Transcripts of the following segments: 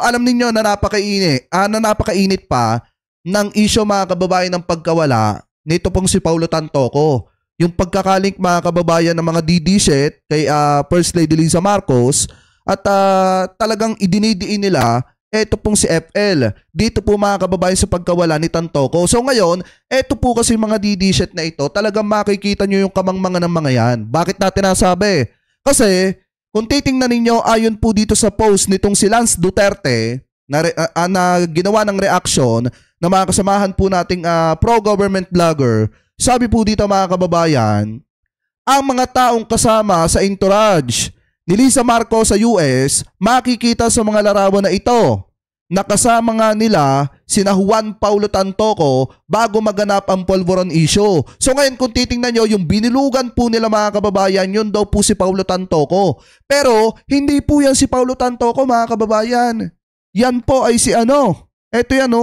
alam niyo na napakainit pa ng issue mga kababayan ng pagkawala nito pong si Paulo Tantoco. Yung pagkakalink mga kababayan ng mga DD-shit kay First Lady Liza Marcos at talagang idinidiin nila eto pong si FL. Dito po mga kababayan sa pagkawala ni Tantoco. So ngayon, eto po kasi mga DD-shit na ito, talagang makikita nyo yung kamangmangan ng mga yan. Bakit natin nasabi? Kasi kung titingnan ninyo ayon po dito sa post nitong si Lance Duterte na ginawa ng reaction na mga kasamahan po nating pro-government vlogger, sabi po dito mga kababayan, ang mga taong kasama sa entourage ni Liza Marcos sa US makikita sa mga larawan na ito. Nakasama nga nila sina Juan Paulo Tantoco bago maganap ang Polvoron issue. So ngayon kung titingnan nyo, yung binilugan po nila mga kababayan, yun daw po si Paulo Tantoco. Pero hindi po yan si Paulo Tantoco mga kababayan. Yan po ay si Eto yan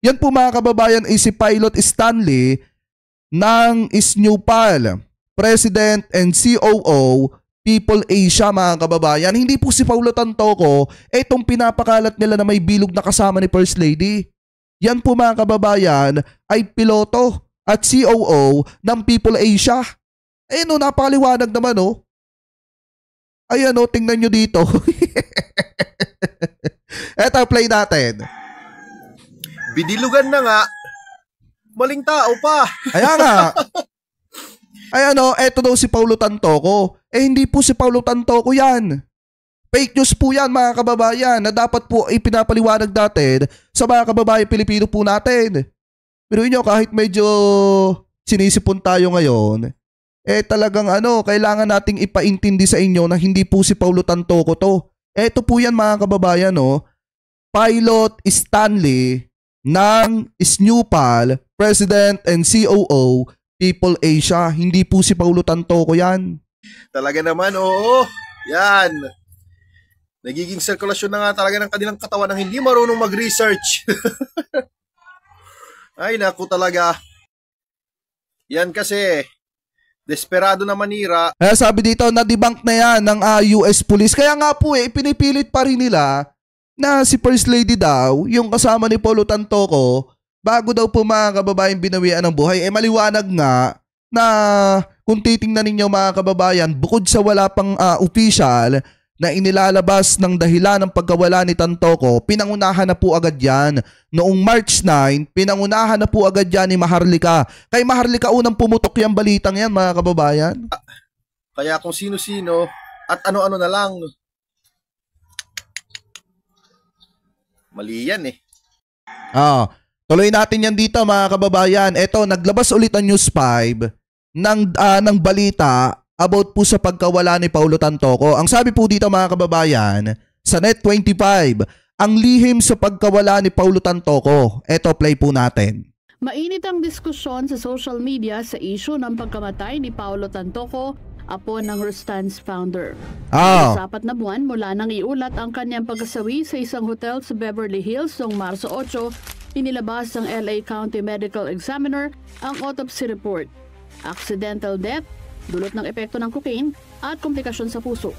Yan po mga kababayan ay si Pilot Stanley ng SNUPAL, President and COO, People Asia mga kababayan. Hindi po si Paulo Tantoco itong pinapakalat nila na may bilog na kasama ni First Lady. Yan po mga kababayan ay piloto at COO ng People Asia. Napakaliwanag naman Ayan tingnan nyo dito. Eto, play natin. Bidilugan na nga. Maling tao pa. Ayan nga. Eto daw si Paulo Tantoco. Hindi po si Paulo Tantoco yan. Fake news po yan mga kababayan na dapat po ipinapaliwanag natin sa mga kababayan Pilipino po natin. Pero kahit medyo sinisipon tayo ngayon, talagang kailangan nating ipaintindi sa inyo na hindi po si Paulo Tantoco to. Eto po yan mga kababayan Pilot Stanley ng SNUPAL, President and COO, People Asia. Hindi po si Paulo Tantoco yan. Talaga naman, oo. Yan. Nagiging sirkulasyon na nga talaga ng kanilang katawan ng hindi marunong mag-research. Ay, naku talaga. Yan kasi, desperado na manira. Sabi dito, na-debunk na yan ng US Police. Kaya nga po pinipilit pa rin nila na si First Lady daw, yung kasama ni Paulo Tantoco, bago daw po mga kababayan binawian ng buhay, maliwanag nga na kung titingnan ninyo mga kababayan, bukod sa wala pang official na inilalabas ng dahilan ng pagkawala ni Tantoco, pinangunahan na po agad yan. Noong March 9, pinangunahan na po agad yan ni Maharlika. Kay Maharlika unang pumutok yung balitang yan mga kababayan. Kaya kung sino-sino at ano-ano na lang. Mali yan Tuloy natin yan dito mga kababayan. Eto, naglabas ulit ang News 5 ng balita about po sa pagkawala ni Paulo Tantoco. Ang sabi po dito mga kababayan, sa Net25, ang lihim sa pagkawala ni Paulo Tantoco. Eto, play po natin. Mainit ang diskusyon sa social media sa issue ng pagkamatay ni Paulo Tantoco, apo ng Rustans founder. Sa 4 na buwan mula nang iulat ang kanyang pagkasawi sa isang hotel sa Beverly Hills noong Marso 8, inilabas ng LA County Medical Examiner ang autopsy report. Accidental death, dulot ng epekto ng cocaine at komplikasyon sa puso.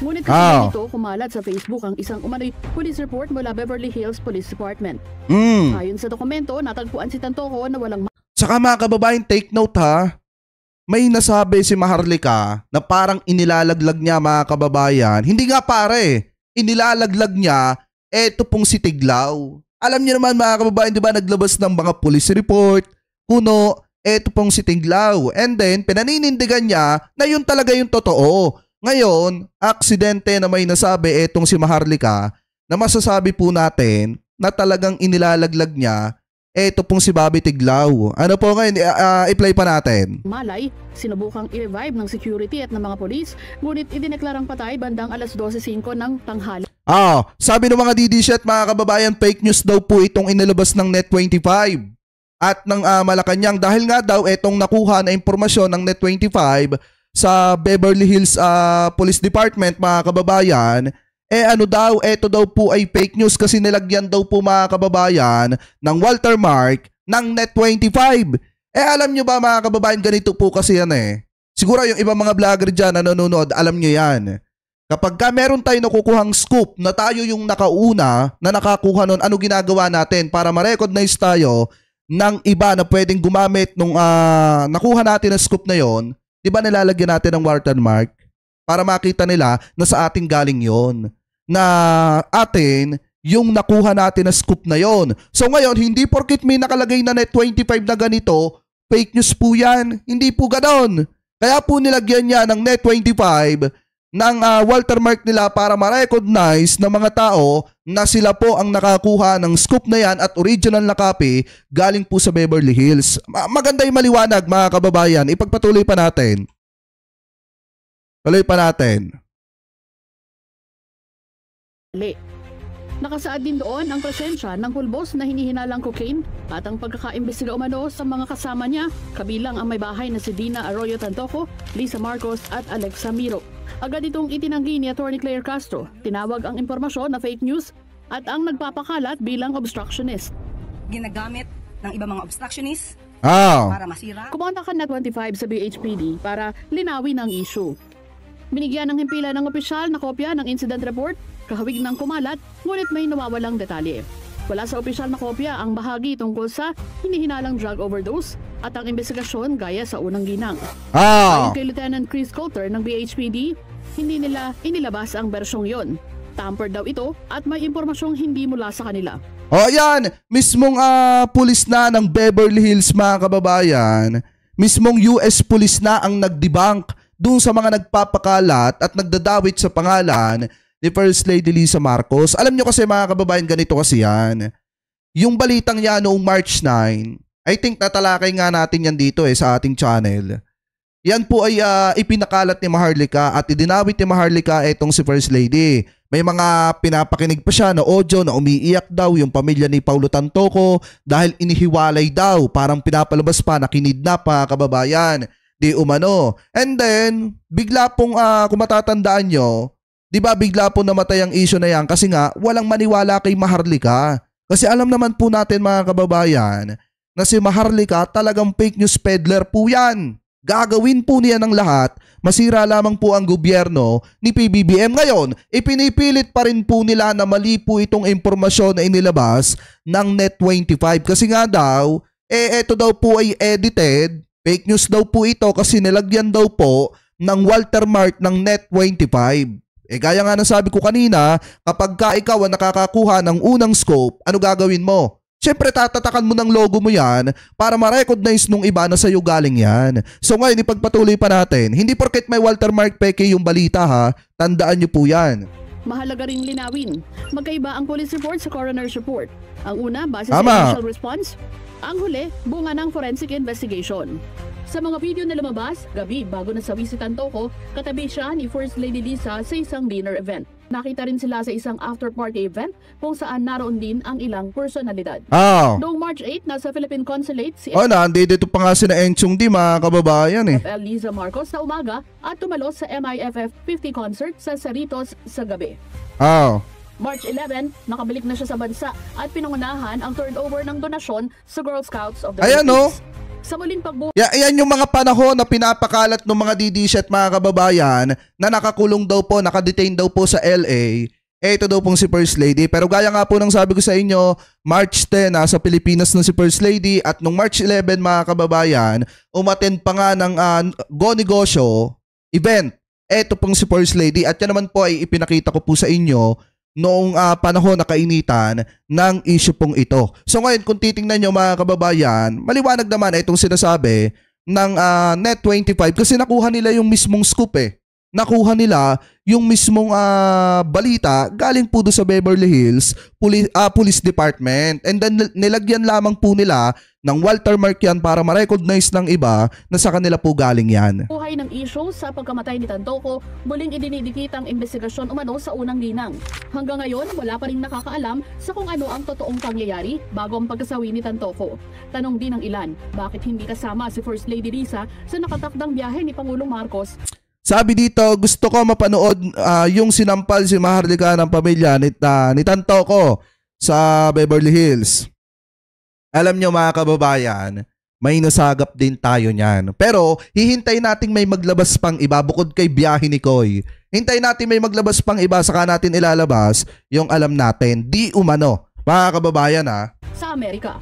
Ngunit kasi ito kumalat sa Facebook ang isang umano'y police report mula Beverly Hills Police Department. Ayon sa dokumento, natagpuan si Tantoco na walang... Saka mga kababayan, take note may nasabi si Maharlika na parang inilalaglag niya mga kababayan. Hindi nga inilalaglag niya eto pong si Tiglaw. Alam niyo naman mga kababayan, di ba naglabas ng mga police report, eto pong si Tiglaw. And then, pinaninindigan niya na yun talaga yung totoo. Ngayon, aksidente na may nasabi etong si Maharlika na masasabi po natin na talagang inilalaglag niya eto pong si Bobby Tiglaw. Ano po ngayon? I-play pa natin. Malay, sinubukang i-revive ng security at ng mga polis, ngunit idineklarang patay bandang alas 12:05 ng tanghali. Sabi ng mga DD-shit mga kababayan, fake news daw po itong inilabas ng Net25 at ng Malacanang dahil nga daw etong nakuha na impormasyon ng Net25 sa Beverly Hills Police Department mga kababayan. Eto daw po ay fake news kasi nilagyan daw po mga kababayan ng watermark ng Net25. Alam nyo ba mga kababayan, ganito po kasi yan Siguro yung ibang mga vlogger dyan na nanonood, alam nyo yan. Kapag ka meron tayo nakukuhang scoop na tayo yung nakauna na nakakuha nun, ano ginagawa natin para ma-recognize tayo ng iba na pwedeng gumamit nung nakuha natin na scoop na yon? Di ba nilalagyan natin ng watermark para makita nila na sa ating galing yon, na atin yung nakuha natin na scoop na yon. So ngayon, hindi porkit may nakalagay na net 25 na ganito, fake news po yan. Hindi po ganon. Kaya po nilagyan niya ng net 25 ng watermark nila para ma-recognize ng mga tao na sila po ang nakakuha ng scoop na yan at original na copy galing po sa Beverly Hills. Maganda yung maliwanag, mga kababayan. Ipagpatuloy pa natin. Tuloy pa natin. Nakasaad din doon ang presensya ng pulbos na hinihinalang cocaine at ang pagkakaimbestiga umano sa mga kasama niya, kabilang ang may bahay na si Dina Arroyo Tantoco, Lisa Marcos at Alexa Miro. Agad itong itinanggi ni Atty. Claire Castro, tinawag ang impormasyon na fake news at ang nagpapakalat bilang obstructionist. Ginagamit ng iba mga obstructionist para masira. Kumontakan na 25 sa BHPD para linawin ang issue. Binigyan ng himpilan ng opisyal na kopya ng incident report, kahawig ng kumalat, ngunit may nawawalang detalye. Wala sa opisyal na kopya ang bahagi tungkol sa hinihinalang drug overdose at ang investigasyon gaya sa unang ginang. Ayon kay Lieutenant Chris Coulter ng BHPD, hindi nila inilabas ang bersyong yon. Tampered daw ito at may impormasyong hindi mula sa kanila. Yan, mismong pulis na ng Beverly Hills, mga kababayan, mismong US pulis na ang nagdebunk dun sa mga nagpapakalat at nagdadawit sa pangalan ni First Lady Lisa Marcos. Alam nyo kasi, mga kababayan, ganito kasi yan. Yung balitang yan noong March 9, I think natalakay nga natin yan dito sa ating channel. Yan po ay ipinakalat ni Maharlika at idinawit ni Maharlika itong si First Lady. May mga pinapakinig pa siya na audio na umiiyak daw yung pamilya ni Paulo Tantoco dahil inihiwalay daw, parang pinapalabas pa na kinidnap, mga kababayan. Di umano. And then, bigla pong kung matatandaan nyo, di ba bigla po namatay ang issue na yan kasi nga walang maniwala kay Maharlika. Kasi alam naman po natin, mga kababayan, na si Maharlika talagang fake news peddler po yan. Gagawin po niya ng lahat, masira lamang po ang gobyerno ni PBBM. Ngayon, ipinipilit pa rin po nila na mali po itong impormasyon na inilabas ng net 25. Kasi nga daw, eto daw po ay edited. Fake news daw po ito kasi nilagyan daw po ng watermark ng net 25. Gaya nga ng sabi ko kanina, kapag ka ikaw ang nakakakuha ng unang scope, ano gagawin mo? Siyempre tatatakan mo ng logo mo yan para ma-recognize nung iba na sa'yo galing yan. So ngayon, ipagpatuloy pa natin. Hindi porket may watermark peke yung balita ha, tandaan nyo po yan. Mahalaga ring linawin. Magkaiba ang police report sa coroner's report. Ang una, base sa initial response. Ang huli, bunga ng forensic investigation. Sa mga video na lumabas, gabi bago nasawi si Tantoco, katabi siya ni First Lady Lisa sa isang dinner event. Nakita rin sila sa isang after-party event kung saan naroon din ang ilang personalidad. Noong March 8, nasa Philippine Consulate si nandito pa nga si na Enchong Di, mga kababayan FL Lisa Marcos sa umaga at tumalos sa MIFF 50 concert sa Cerritos sa gabi. March 11, nakabalik na siya sa bansa at pinangunahan ang turnover ng donasyon sa Girl Scouts of the Philippines. Sa muling yan yung mga panahon na pinapakalat ng mga DDSet, mga kababayan, na nakakulong daw po, nakadetain daw po sa LA. Ito daw pong si First Lady. Pero gaya nga po ng sabi ko sa inyo, March 10, nasa Pilipinas na si First Lady at nung March 11, mga kababayan, umattend pa nga ng Go Negosyo event. Ito pong si First Lady at yan naman po ay ipinakita ko po sa inyo noong panahon na kainitan ng issue pong ito. So ngayon, kung titingnan nyo, mga kababayan, maliwanag naman itong sinasabi ng net 25 kasi nakuha nila yung mismong scoop Nakuha nila yung mismong balita galing po doon sa Beverly Hills Police Department. And then nilagyan lamang po nila ng watermark yan para ma-recognize ng iba na sa kanila po galing yan. Buhay ng issue sa pagkamatay ni Tantoco, muling idinidikit ang investigasyon umano sa unang ginang. Hanggang ngayon, wala pa rin nakakaalam sa kung ano ang totoong pangyayari bago ang pagkasawi ni Tantoco. Tanong din ng ilan, bakit hindi kasama si First Lady Lisa sa nakatakdang biyahe ni Pangulong Marcos? Sabi dito, gusto ko mapanood yung sinampal si Maharlika ng pamilya ni Tantoco sa Beverly Hills. Alam nyo, mga kababayan, may nasagap din tayo niyan. Pero hihintay nating may maglabas pang iba bukod kay biyahe ni Koy. Hintay natin may maglabas pang iba saka natin ilalabas yung alam natin. Di umano, mga kababayan ha. Sa Amerika,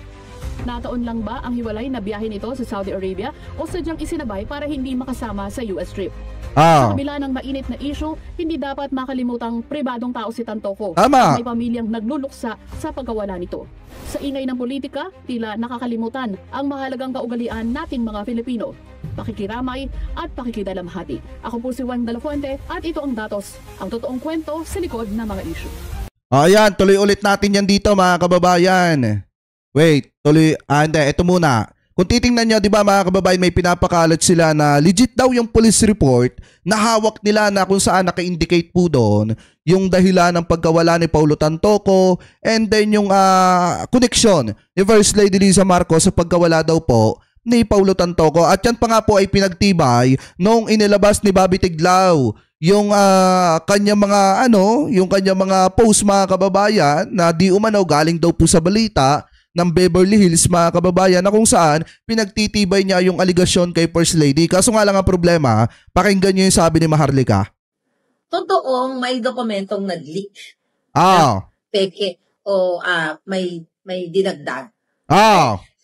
nataon lang ba ang hiwalay na biyahe nito sa Saudi Arabia o sadyang isinabay para hindi makasama sa US trip? Sa kabila ng mainit na issue, hindi dapat makalimutang pribadong tao si Tantoco. Tama. May pamilyang nagluluksa sa pagkawala nito. Sa ingay ng politika, tila nakakalimutan ang mahalagang kaugalian nating mga Pilipino. Pakikiramay at pakikidalamhati. Ako po si Juan de la Fuente at ito ang datos, ang totoong kwento sa likod ng mga issue. Ayan, tuloy ulit natin yan dito mga kababayan. Wait, tuloy, hindi, ito muna. Kung titingnan nyo, di ba mga kababayan, may pinapakalat sila na legit daw yung police report na hawak nila na kung saan naka-indicate po doon yung dahilan ng pagkawala ni Paulo Tantoco and then yung connection ni First Lady Liza Marcos sa pagkawala daw po ni Paulo Tantoco. At yan pa nga po ay pinagtibay nung inilabas ni Bobby Tiglao yung kanya mga yung kanya mga post mga kababayan na di umano galing daw po sa balita ng Beverly Hills mga kababayan na kung saan pinagtitibay niya yung aligasyon kay First Lady. Kaso nga lang ang problema, pakinggan niyo yung sabi ni Maharlika. Totoong may dokumentong nag-leak. Peke o may dinagdag.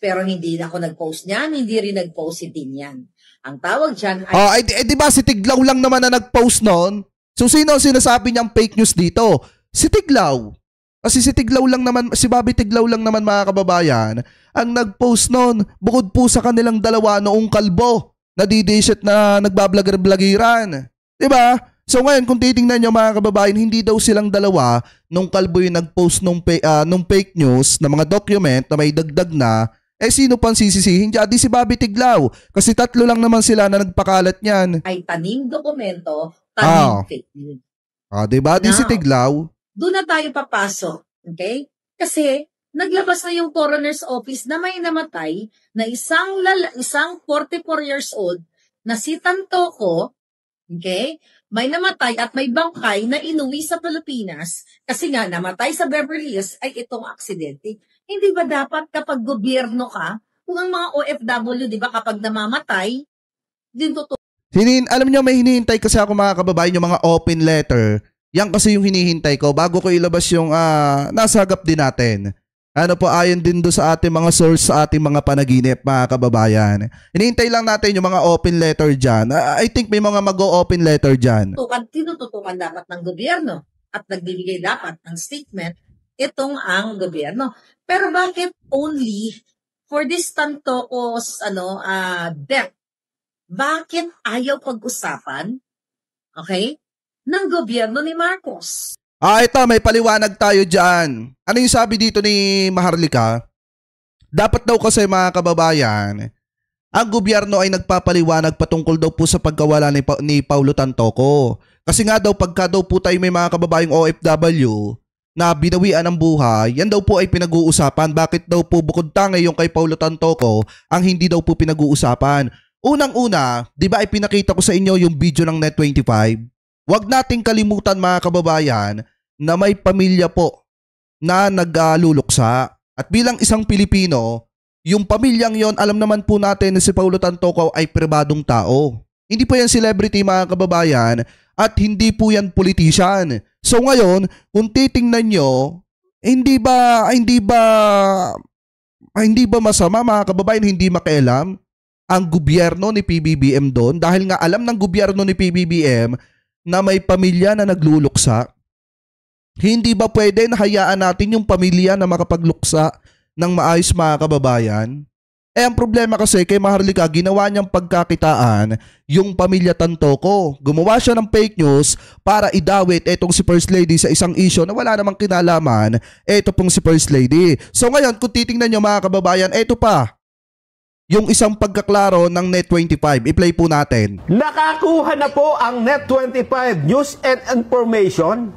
Pero hindi na ako nag-post niyan, hindi rin nag-post si Din yan. Ang tawag dyan ay... di ba si Tiglao lang naman na nag-post noon? So sino sinasabi niyang fake news dito? Si Tiglao. Kasi si Tiglao lang naman, si Bobby Tiglao lang naman mga kababayan ang nag-post noon bukod po sa kanilang dalawa noong kalbo na didishit na nagbablogger-blogiran. Diba? So ngayon kung titingnan nyo mga kababayan, hindi daw silang dalawa nung kalbo yung nag-post nung fake news na mga document na may dagdag na, sino pang sisisihin dyan? Di si Bobby Tiglao. Kasi tatlo lang naman sila na nagpakalat niyan. Ay taning dokumento, taning fake news. Diba? Di si Tiglao. Doon na tayo papasok, okay? Kasi naglabas na yung coroner's office na may namatay na isang 44 years old na si Tantoco, okay? May namatay at may bangkay na inuwi sa Pilipinas kasi nga namatay sa Beverly Hills ay itong aksidente. Hindi ba dapat kapag gobyerno ka, kung ang mga OFW, di ba, kapag namamatay, din totoo. Alam nyo, may hinihintay kasi ako mga kababayan yung mga open letter. Yan kasi yung hinihintay ko bago ko ilabas yung nasagap din natin. Ayon din do sa ating mga source sa ating mga panaginip mga kababayan. Hinihintay lang natin yung mga open letter dyan. I think may mga mag-o-open letter dyan. Tinututukan dapat ng gobyerno at nagbibigay dapat ng statement itong ang gobyerno. Pero bakit only for this Tantoco's death? Bakit ayaw pag-usapan? Okay? Ng gobyerno ni Marcos. Ito, may paliwanag tayo dyan. Ano yung sabi dito ni Maharlika? Dapat daw kasi mga kababayan, ang gobyerno ay nagpapaliwanag patungkol daw po sa pagkawala ni Paulo Tantoco. Kasi nga daw, pagka daw po tayo may mga kababayang OFW na binawian ng buhay, yan daw po ay pinag-uusapan. Bakit daw po bukod tangay yung kay Paulo Tantoco ang hindi daw po pinag-uusapan? Unang-una, di ba ay pinakita ko sa inyo yung video ng Net25? Huwag nating kalimutan mga kababayan na may pamilya po na nagluluksa. At bilang isang Pilipino, yung pamilyang yon, alam naman po natin na si Paulo Tantoco ay pribadong tao. Hindi po yan celebrity mga kababayan at hindi po yan politician. So ngayon, kung titingnan nyo, hindi ba masama mga kababayan, hindi makialam ang gobyerno ni PBBM doon? Dahil nga alam ng gobyerno ni PBBM na may pamilya na nagluluksa, hindi ba pwede na hayaan natin yung pamilya na makapagluksa ng maayos mga kababayan? Ang problema kasi kay Maharlika, ginawa niyang pagkakitaan yung pamilya Tantoco. Gumawa siya ng fake news para idawit etong si First Lady sa isang issue na wala namang kinalaman eto pong si First Lady. So ngayon, kung titingnan niyo mga kababayan, eto pa yung isang pagkaklaro ng Net25. I-play po natin. Nakakuha na po ang Net25 News and Information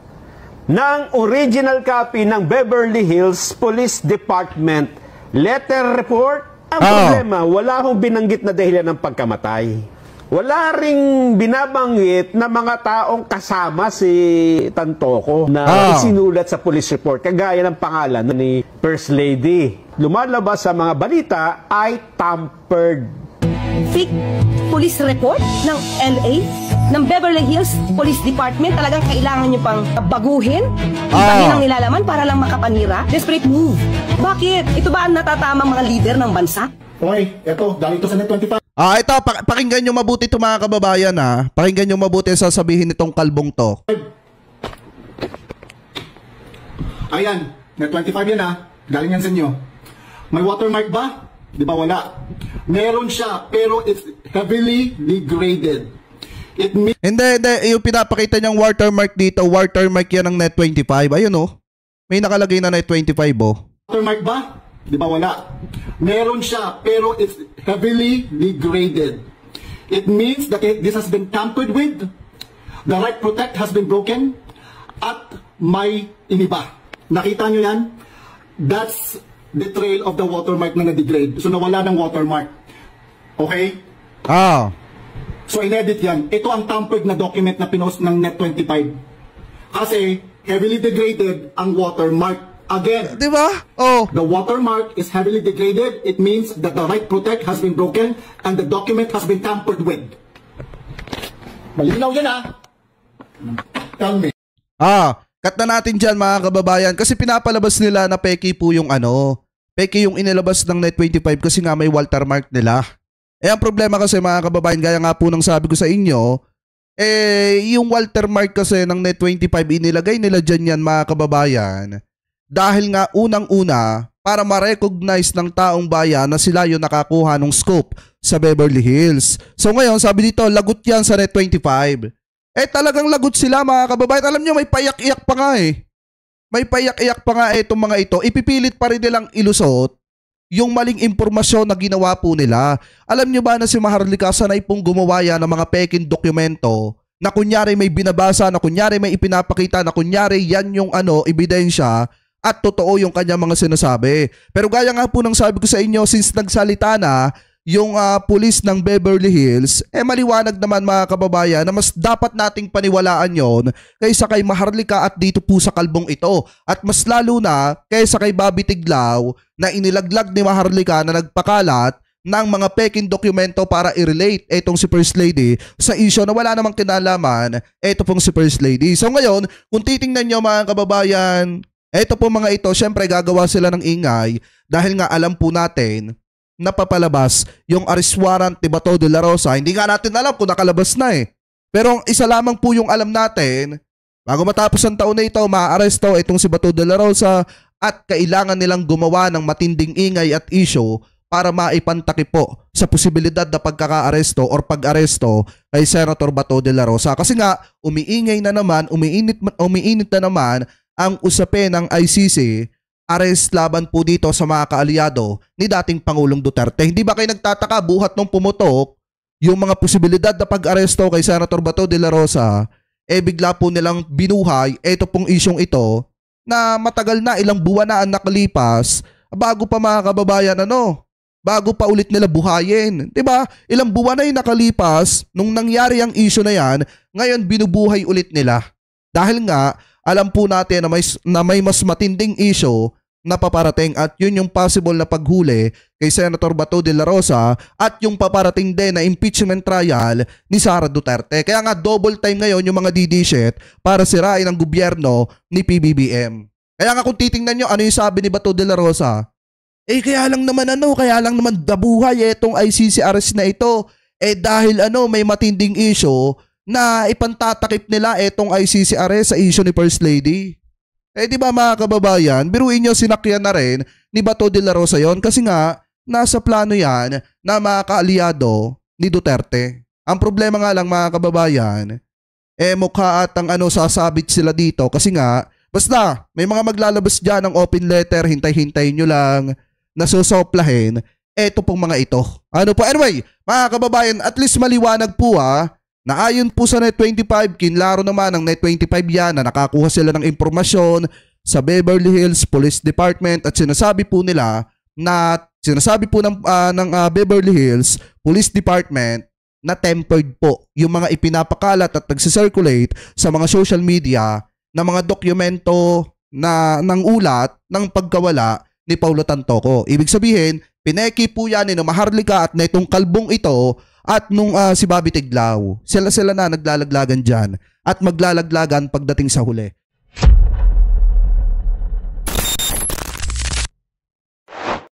ng original copy ng Beverly Hills Police Department letter report. Ang problema, wala akong binanggit na dahilan ng pagkamatay. Wala ring binabanggit na mga taong kasama si Tantoco na isinulat sa police report, kagaya ng pangalan ni First Lady. lumalabas sa mga balita ay tampered. Fake police report ng LA, ng Beverly Hills Police Department, talagang kailangan nyo pang baguhin, ibahin ang nilalaman para lang makapanira. Desperate move. Bakit? Ito ba ang natatamang mga leader ng bansa? Okay, eto, dahil ito sa Net25. Ito, pakinggan nyo mabuti ito mga kababayan ha. Pakinggan nyo mabuti ang sasabihin nitong kalbong to. Ayan, Net25 yan ha. Galing yan sa inyo. May watermark ba? Di ba wala? Meron siya, pero it's heavily degraded. It means... Hindi. Yung pinapakita niyang watermark dito, watermark yan ng Net25. Ayun oh. May nakalagay na Net25 oh. Watermark ba? Di ba wala? Meron siya, pero it's heavily degraded. It means that this has been tampered with, the right protect has been broken, at may iniba. Nakita nyo yan? That's the trail of the watermark na na-degrade. So nawala ng watermark. Okay? So inedit yan. Ito ang tampered na document na pinost ng Net25. Kasi heavily degraded ang watermark. Again, di ba? The watermark is heavily degraded. It means that the right protect has been broken and the document has been tampered with. Malinaw yan Tell me. Cut na natin dyan mga kababayan kasi pinapalabas nila na peki po yung peki yung inilabas ng Net25 kasi nga may watermark nila. Ang problema kasi mga kababayan, gaya nga po ng sabi ko sa inyo, yung watermark kasi ng Net25 inilagay nila dyan yan mga kababayan dahil nga unang-una para ma-recognize ng taong bayan na sila yung nakakuha ng scoop sa Beverly Hills. So ngayon sabi dito, lagot yan sa Net25. Talagang lagot sila mga kababayan. Alam nyo, may payak-iyak pa nga May payak-iyak pa nga itong mga ito. Ipipilit pa rin nilang ilusot yung maling impormasyon na ginawa po nila. Alam nyo ba na si Maharlika sanay pong gumawa yan ng mga peking dokumento na kunyari may binabasa, na kunyari may ipinapakita, na kunyari yan yung ebidensya at totoo yung kanyang mga sinasabi. Pero gaya nga po ng sabi ko sa inyo, since nagsalita na yung pulis ng Beverly Hills, maliwanag naman mga kababayan na mas dapat nating paniwalaan yon kaysa kay Maharlika at dito po sa kalbong ito. At mas lalo na kaysa kay Bobby Tiglao na inilaglag ni Maharlika na nagpakalat ng mga peking dokumento para i-relate itong si First Lady sa issue na wala namang kinalaman ito pong si First Lady. So ngayon, kung titingnan nyo mga kababayan, ito po mga ito, syempre gagawa sila ng ingay dahil nga alam po natin napapalabas yung arrest warrant ni Bato de la Rosa. Hindi nga natin alam kung nakalabas na Pero ang isa lamang po yung alam natin, bago matapos ang taon na ito, maa-aresto itong si Bato de la Rosa at kailangan nilang gumawa ng matinding ingay at issue para maipantakip po sa posibilidad na pagkaka-aresto or pag-aresto kay Senator Bato de la Rosa. Kasi nga, umiinit na naman ang usapin ng ICC arrest laban po dito sa mga kaalyado ni dating Pangulong Duterte. Hindi ba kayo nagtataka buhat nung pumutok yung mga posibilidad na pag-aresto kay Senator Bato de la Rosa, bigla po nilang binuhay ito pong isyong ito na matagal na, ilang buwan na ang nakalipas bago pa mga kababayan bago pa ulit nila buhayin. Diba? Ilang buwan na yung nakalipas nung nangyari ang issue na yan, ngayon binubuhay ulit nila. Dahil nga, alam po natin na may mas matinding issue na paparating at yun yung possible na paghuli kay Senator Bato de la Rosa at yung paparating din na impeachment trial ni Sara Duterte. Kaya nga double time ngayon yung mga DD-shit para sirain ang gobyerno ni PBBM. Kaya nga kung titingnan nyo ano yung sabi ni Bato de la Rosa, kaya lang naman dabuhay itong ICC arrest na ito. Dahil may matinding issue na ipantatakip nila itong ICC arrest sa issue ni First Lady. Di ba mga kababayan, biruin nyo sinakyan na rin ni Bato de la Rosa yon kasi nga nasa plano yan na mga kaalyado ni Duterte. Ang problema nga lang mga kababayan, mukha at ang sasabit sila dito kasi nga basta may mga maglalabas dyan ng open letter, hintay-hintay nyo lang na susoplahin eto pong mga ito. Anyway, mga kababayan, at least maliwanag po na ayon po sa Net25, kinlaro naman ng Net25 yan na nakakuha sila ng impormasyon sa Beverly Hills Police Department at sinasabi po ng Beverly Hills Police Department na tempered po yung mga ipinapakalat at nagsisirculate sa mga social media na mga dokumento ng ulat ng pagkawala ni Paulo Tantoco. Ibig sabihin, pineki po yan ni Maharlika at na itong kalbong ito at nung si Bobby Tiglao. Sila na naglalaglagan dyan at maglalaglagan pagdating sa huli.